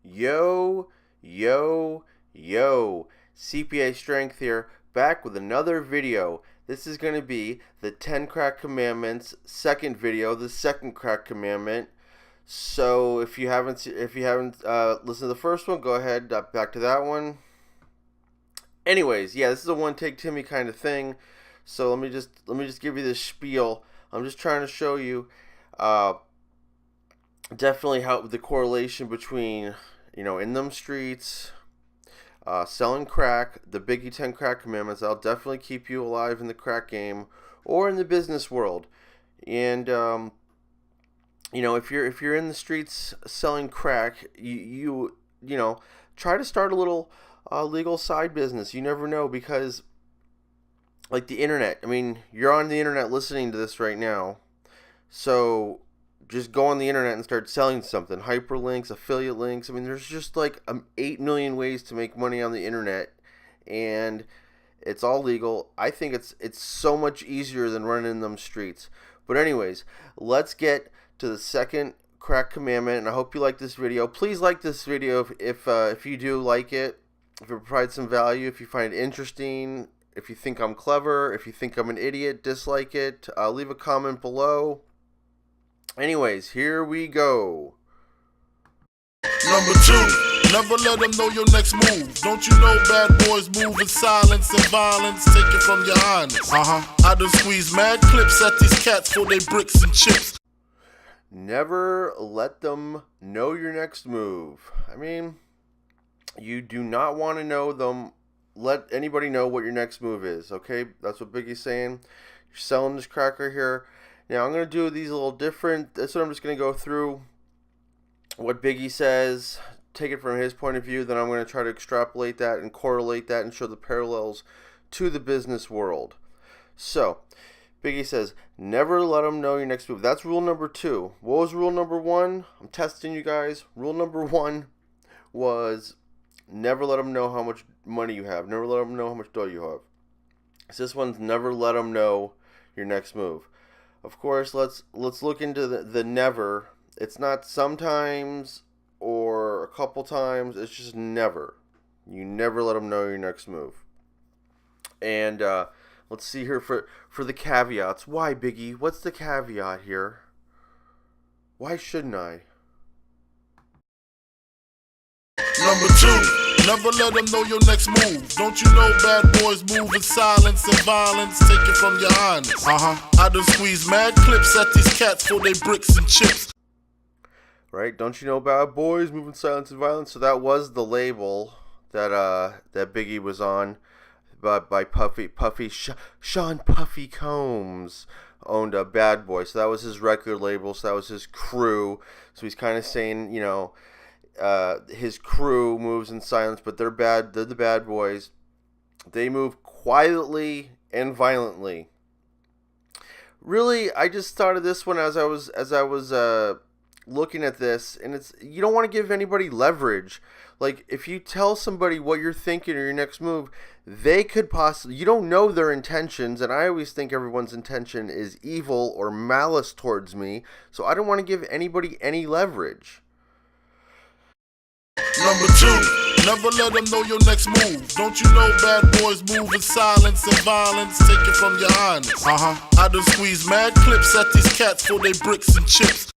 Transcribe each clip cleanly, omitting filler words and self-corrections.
Yo, yo, yo, CPA Strength here, back with another video. This is going to be the 10 crack commandments, second video, the second crack commandment. So if you haven't listened to the first one, go ahead back to that one. Anyways, yeah, this is a one take Timmy kind of thing. So let me just give you this spiel. I'm just trying to show you definitely how the correlation between, in them streets, selling crack, the Biggie 10 crack commandments. That'll definitely keep you alive in the crack game or in the business world. And if you're in the streets selling crack, you try to start a little legal side business. You never know, because like the internet. I mean, you're on the internet listening to this right now, so just go on the internet and start selling something. Hyperlinks, affiliate links. I mean, there's just like 8 million ways to make money on the internet, and it's all legal. I think it's so much easier than running in them streets. But anyways, let's get to the second crack commandment, and I hope you like this video. Please like this video if you do like it, if it provides some value, if you find it interesting, if you think I'm clever, if you think I'm an idiot, dislike it. Leave a comment below. Anyways, here we go. Number 2, never let them know your next move. Don't you know bad boys move in silence and violence? Take it from your highness. I done squeeze mad clips at these cats for they bricks and chips. Never let them know your next move. I mean, you do not want to let anybody know what your next move is, okay? That's what Biggie's saying. You're selling this cracker here. Now, I'm going to do these a little different. That's what I'm just going to go through what Biggie says, take it from his point of view, then I'm going to try to extrapolate that and correlate that and show the parallels to the business world. So, Biggie says, never let them know your next move. That's rule number 2. What was rule number 1? I'm testing you guys. Rule number 1 was never let them know how much money you have. Never let them know how much dough you have. So this one's never let them know your next move. Of course, let's look into the never. It's not sometimes or a couple times. It's just never. You never let them know your next move. And let's see here for the caveats. Why, Biggie? What's the caveat here? Why shouldn't I? Number 2, never let them know your next move. Don't you know bad boys move in silence and violence? Take it from your highness. I done squeeze mad clips at these cats for they bricks and chips. Right? Don't you know bad boys move in silence and violence? So that was the label that Biggie was on, by Sean Puffy Combs owned a Bad Boy. So that was his record label. So that was his crew. So he's kind of saying, his crew moves in silence, but they're the bad boys. They move quietly and violently. Really, I just thought of this one as I was looking at this, and you don't want to give anybody leverage. Like, if you tell somebody what you're thinking or your next move, they could possibly, you don't know their intentions, and I always think everyone's intention is evil or malice towards me, so I don't want to give anybody any leverage. Number 2, never let them know your next move. Don't you know bad boys move in silence and violence? Take it from your highness. I done squeeze mad clips at these cats for they bricks and chips.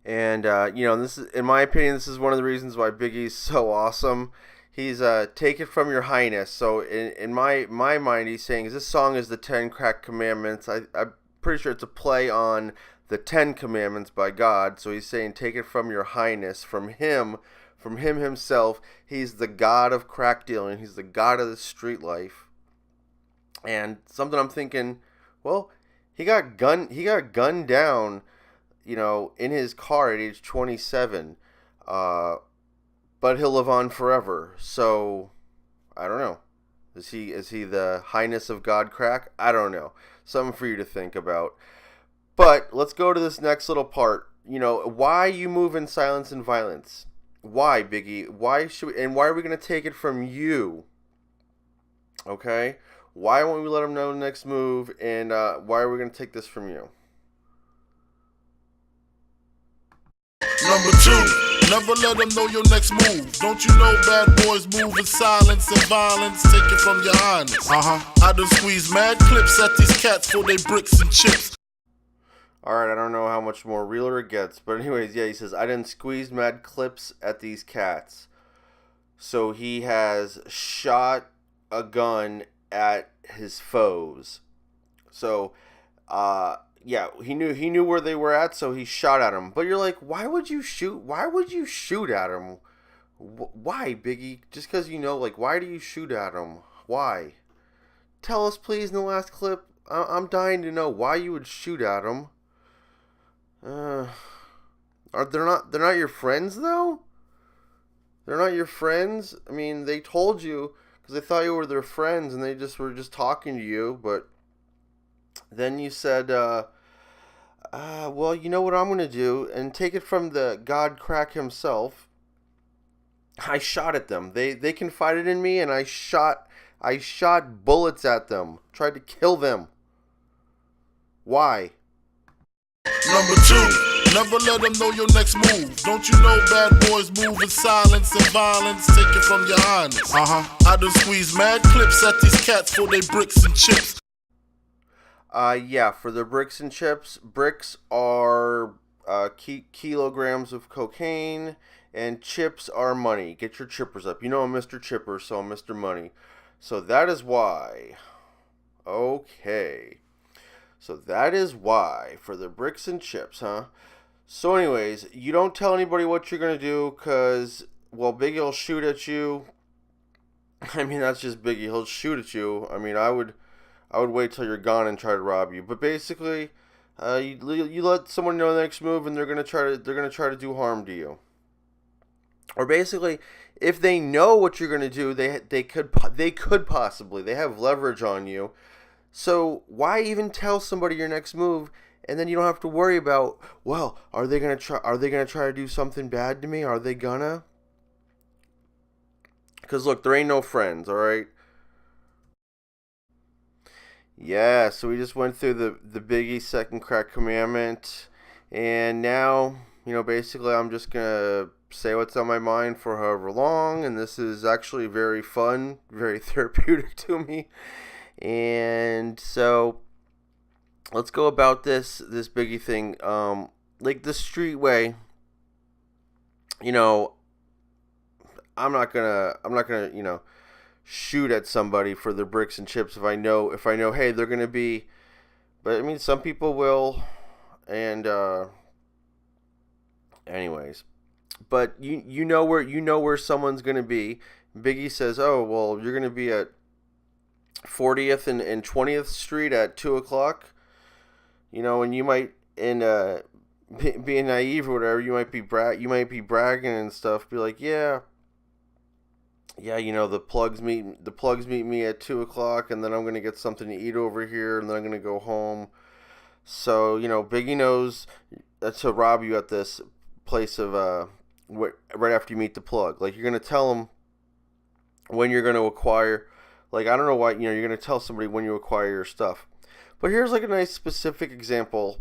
And this is, in my opinion, this is one of the reasons why Biggie's so awesome. He's take it from your highness. So in my mind, he's saying this song is the 10 crack commandments. I'm pretty sure it's a play on the 10 commandments by God. So he's saying take it from your highness, from him himself. He's the god of crack dealing. He's the god of the street life. And something I'm thinking, well, he got gunned down, in his car at age 27. But he'll live on forever. So I don't know. Is he the highness of God crack? I don't know. Something for you to think about. But let's go to this next little part. Why you move in silence and violence. Why, Biggie? Why are we going to take it from you? Okay? Why won't we let them know the next move, and why are we going to take this from you? Number 2, Never let them know your next move. Don't you know bad boys move in silence and violence? Take it from your highness. I done squeeze mad clips at these cats for they bricks and chips. Alright, I don't know how much more realer it gets. But anyways, yeah, he says, I done squeeze mad clips at these cats. So he has shot a gun at his foes. So, yeah, he knew where they were at, so he shot at them. But you're like, why would you shoot? Why would you shoot at him? Why, Biggie? Just because you know, like, why do you shoot at him? Why? Tell us, please, in the last clip. I'm dying to know why you would shoot at him. They're not your friends though? They're not your friends? I mean, they told you because they thought you were their friends and they were just talking to you, but then you said, well, you know what I'm going to do? And take it from the God Crack himself. I shot at them. They confided in me and I shot bullets at them. Tried to kill them. Why? Number 2, never let them know your next move. Don't you know bad boys move in silence and violence? Take it from your highness. I done squeeze mad clips at these cats for they bricks and chips. Yeah, for the bricks and chips. Bricks are kilograms of cocaine, and chips are money. Get your chippers up. You know I'm Mr. Chipper, so I'm Mr. Money. So that is why. Okay. So that is why for the bricks and chips, huh? So anyways, you don't tell anybody what you're going to do because, well, Biggie will shoot at you. I mean, that's just Biggie. He'll shoot at you. I mean, I would wait till you're gone and try to rob you. But basically, you let someone know the next move and they're going to try to do harm to you. Or basically, if they know what you're going to do, they could possibly. They have leverage on you. So why even tell somebody your next move, and then you don't have to worry about, well, are they gonna try to do something bad to me? Are they gonna? Because look, there ain't no friends, all right. Yeah, so we just went through the Biggie second crack commandment, and now basically I'm just gonna say what's on my mind for however long, and this is actually very fun, very therapeutic to me. And so let's go about this Biggie thing. Like the street way, I'm not gonna shoot at somebody for their bricks and chips if I know hey, they're gonna be, but I mean some people will, and anyways, but you know where someone's gonna be. Biggie says, oh well, you're gonna be at 40th and 20th Street at 2 o'clock, and you might, being naive or whatever, you might be bragging and stuff, be like, yeah, the plugs meet me at 2 o'clock, and then I'm gonna get something to eat over here, and then I'm gonna go home. So Biggie knows to rob you at this place of right after you meet the plug. Like, you're gonna tell him when you're gonna acquire. Like, I don't know why, you're going to tell somebody when you acquire your stuff. But here's like a nice specific example.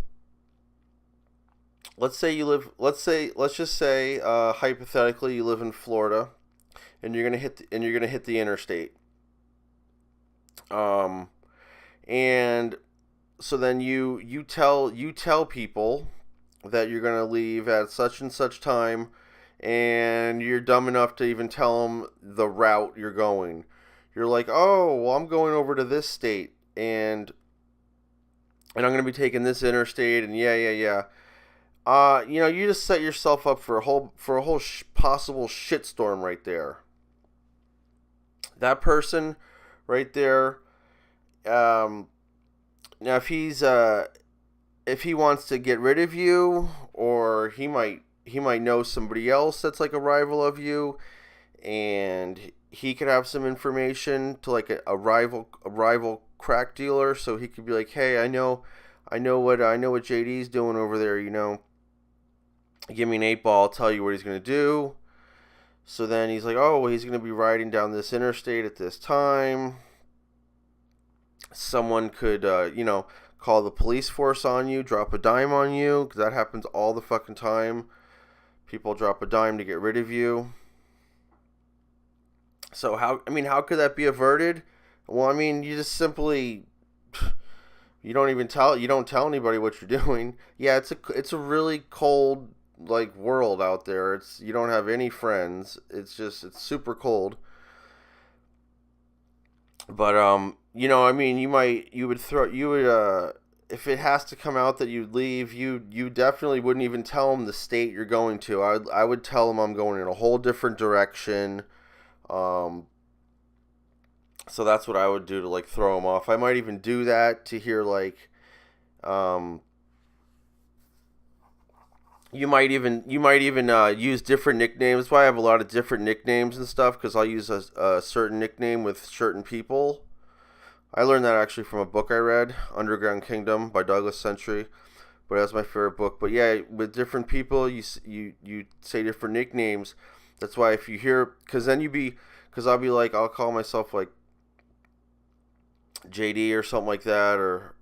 Let's just say, hypothetically, you live in Florida and you're going to hit the interstate. And so then you tell people that you're going to leave at such and such time, and you're dumb enough to even tell them the route you're going. You're like, oh, well, I'm going over to this state, and I'm going to be taking this interstate, and yeah. You just set yourself up for a whole possible shitstorm right there. That person right there, now if he wants to get rid of you, or he might know somebody else that's like a rival of you, and he could have some information to like a rival crack dealer, so he could be like, hey, I know what JD's doing over there, give me an 8-ball, I'll tell you what he's gonna do. So then he's like, oh, well, he's gonna be riding down this interstate at this time. Someone could call the police force on you, drop a dime on you, because that happens all the fucking time. People drop a dime to get rid of you. So how could that be averted? Well, I mean, you just simply, you don't tell anybody what you're doing. Yeah, it's a really cold like world out there. You don't have any friends. It's super cold. But if it has to come out that you'd leave, you definitely wouldn't even tell them the state you're going to. I would tell them I'm going in a whole different direction. So that's what I would do to like throw them off. I might even do that to hear like, you might even use different nicknames. That's why I have a lot of different nicknames and stuff, because I'll use a certain nickname with certain people. I learned that actually from a book I read, Underground Kingdom by Douglas Century. But that's my favorite book. But yeah, with different people, you say different nicknames. That's why if you hear, because I'll be like, I'll call myself like JD or something like that, or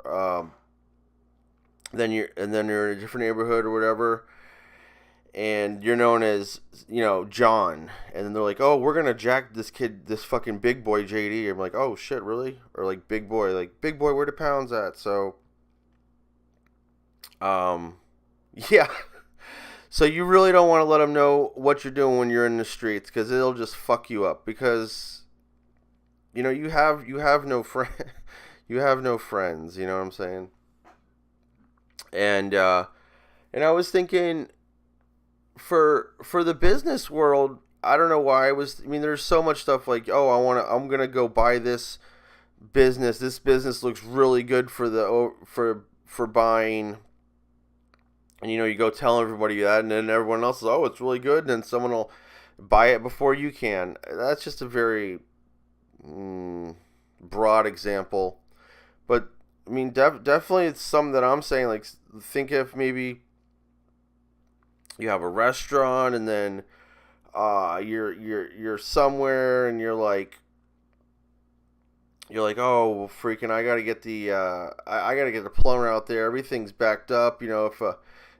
then you're in a different neighborhood or whatever, and you're known as, John, and then they're like, oh, we're gonna jack this fucking big boy JD. I'm like, oh shit, really? Or like big boy, where the pounds at? So yeah. So you really don't want to let them know what you're doing when you're in the streets, because it'll just fuck you up, because you have no friend, you have no friends, you know what I'm saying? And I was thinking, for the business world, I don't know why there's so much stuff like, oh, I'm going to go buy this business. This business looks really good for buying. And you go tell everybody that, and then everyone else is, oh, it's really good, and then someone will buy it before you can. That's just a very broad example. But I mean, definitely it's something that I'm saying, like, think if maybe you have a restaurant, and then you're somewhere, and you're like, oh, freaking, I gotta get the plumber out there. Everything's backed up.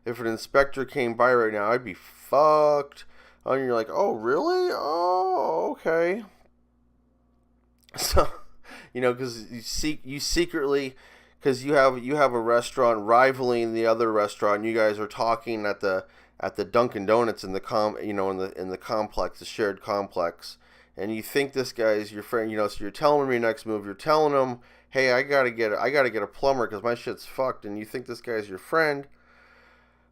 If an inspector came by right now, I'd be fucked. And you're like, oh, really? Oh, okay. So, because you secretly, because you have a restaurant rivaling the other restaurant. You guys are talking at the Dunkin' Donuts in the in the complex, the shared complex, and you think this guy is your friend. So you're telling him your next move. You're telling him, hey, I gotta get a plumber because my shit's fucked. And you think this guy's your friend,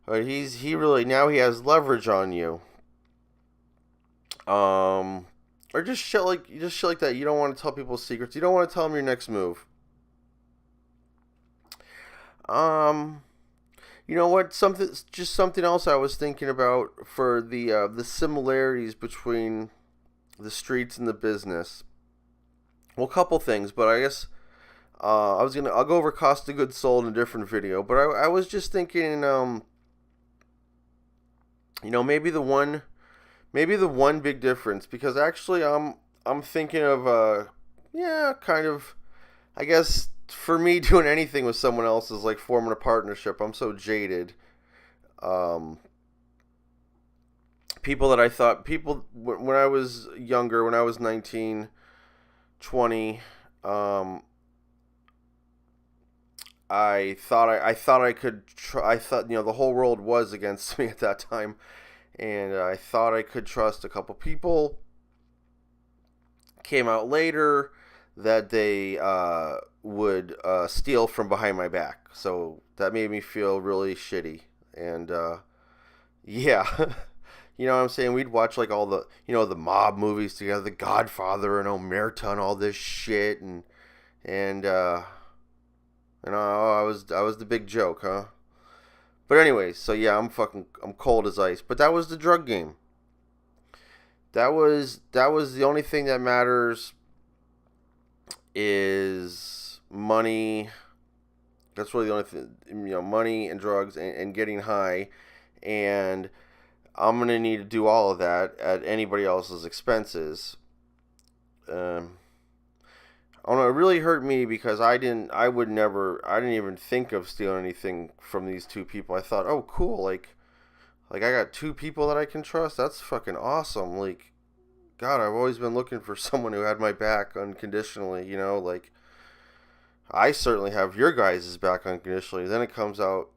but he really, now he has leverage on you. Or just shit like that. You don't want to tell people secrets. You don't want to tell them your next move. You know what? Something else I was thinking about for the similarities between the streets and the business. Well, a couple things, but I guess I'll go over cost of goods sold in a different video. But I was just thinking, maybe the one big difference, because actually I'm thinking of kind of, I guess, for me, doing anything with someone else is like forming a partnership. I'm so jaded. People when I was younger, when I was 19, 20, I thought I could I thought, the whole world was against me at that time, and I thought I could trust a couple people. Came out later that they would steal from behind my back. So that made me feel really shitty. And yeah, you know what I'm saying? We'd watch like all the, the mob movies together, The Godfather and Omerta and all this shit. And I was the big joke, huh? But anyways, so yeah, I'm cold as ice. But that was the drug game. That was the only thing that matters, is money. That's really the only thing, money and drugs and getting high. And I'm going to need to do all of that at anybody else's expenses. I don't know, it really hurt me because I didn't even think of stealing anything from these two people. I thought, oh, cool, like Like, I got 2 people that I can trust. That's fucking awesome. Like, God, I've always been looking for someone who had my back unconditionally, you know? Like, I certainly have your guys' back unconditionally. Then it comes out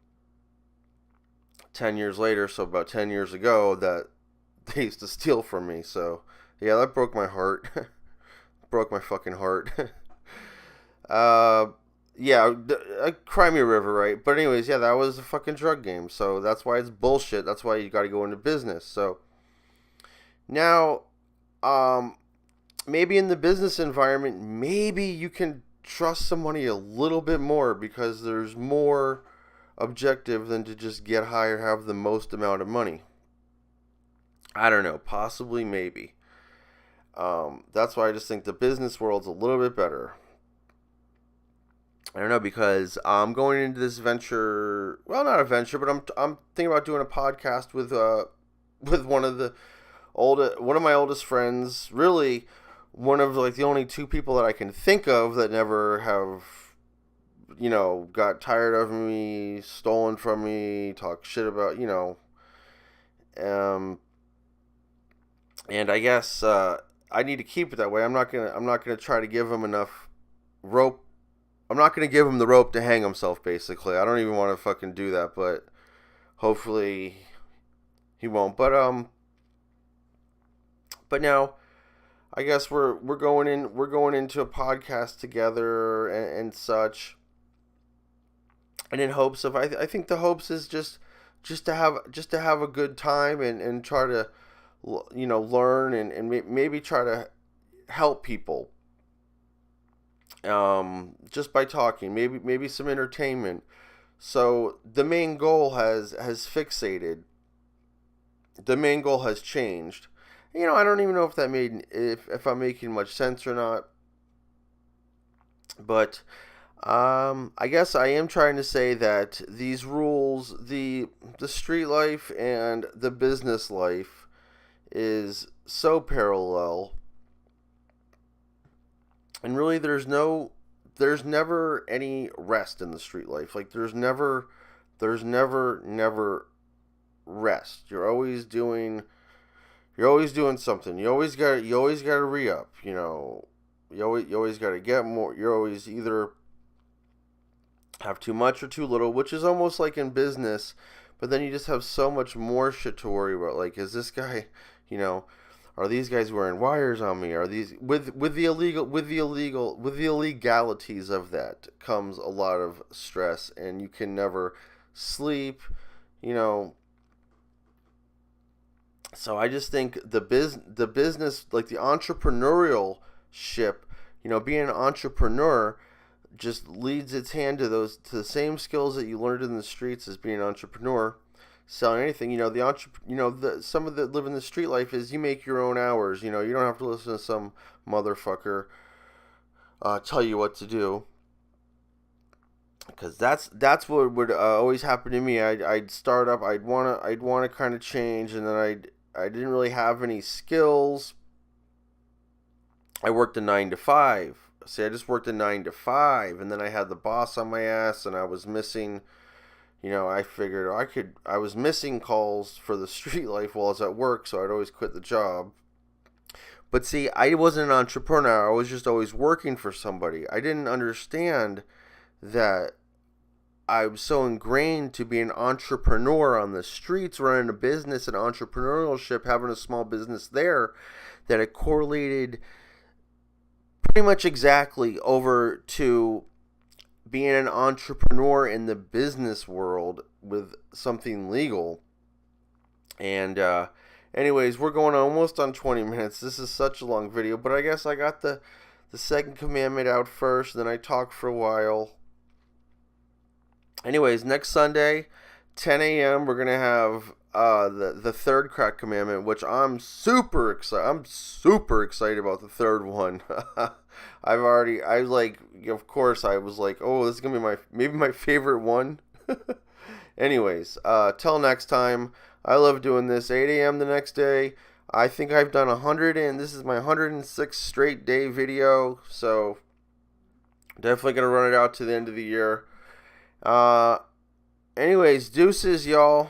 10 years later, so about 10 years ago, that they used to steal from me. So, yeah, that broke my heart. Broke my fucking heart. Yeah, Cry Me a River, right? But anyways, yeah, that was a fucking drug game. So that's why it's bullshit. That's why you got to go into business. So now, maybe in the business environment, maybe you can trust somebody a little bit more because there's more objective than to just get high or have the most amount of money. I don't know. Possibly, maybe. That's why I just think the business world's a little bit better. I don't know, because I'm going into this venture. Well, not a venture, but I'm thinking about doing a podcast with one of my oldest friends. Really, one of like the only 2 people that I can think of that never have, you know, got tired of me, stolen from me, talk shit about, you know. And I guess I need to keep it that way. I'm not gonna try to give him enough rope. I'm not going to give him the rope to hang himself, basically. I don't even want to fucking do that, but hopefully he won't. But now I guess we're going into a podcast together and such. And in hopes of, I think the hopes is just to have a good time and try to, you know, learn and maybe try to help people. Just by talking, maybe some entertainment. So the main goal has fixated. The main goal has changed. You know, I don't even know if that if I'm making much sense or not. But I guess I am trying to say that these rules, the street life and the business life, is so parallel. And really, there's never any rest in the street life. Like, there's never rest. You're always doing something. You always got to re-up, you know. You always got to get more. You always either have too much or too little, which is almost like in business, but then you just have so much more shit to worry about. Like, is this guy, you know, are these guys wearing wires on me? Are these with the illegalities of that comes a lot of stress, and you can never sleep, you know. So I just think the business, like the entrepreneurial ship, you know, being an entrepreneur just leads its hand to the same skills that you learned in the streets as being an entrepreneur. Selling anything, you know, some of the live in the street life is you make your own hours. You know, you don't have to listen to some motherfucker tell you what to do. Because that's what would always happen to me. I'd start up. I'd wanna kind of change, and then I didn't really have any skills. I worked a 9 to 5. See, I just worked a 9 to 5, and then I had the boss on my ass, and I was missing. You know, I figured I was missing calls for the street life while I was at work, so I'd always quit the job. But see, I wasn't an entrepreneur. I was just always working for somebody. I didn't understand that I was so ingrained to be an entrepreneur on the streets, running a business and entrepreneurship, having a small business there, that it correlated pretty much exactly over to being an entrepreneur in the business world with something legal. And anyways, we're going almost on 20 minutes. This is such a long video, but I guess I got the second commandment out first, then I talked for a while. Anyways, next Sunday, 10 a.m., we're going to have the third crack commandment, which I'm super excited. I'm super excited about the third one. Of course, I was like, oh, this is going to be maybe my favorite one. Anyways, till next time, I love doing this. 8 a.m. the next day. I think I've done 100, and this is my 106th straight day video, so definitely going to run it out to the end of the year. Anyways, deuces, y'all.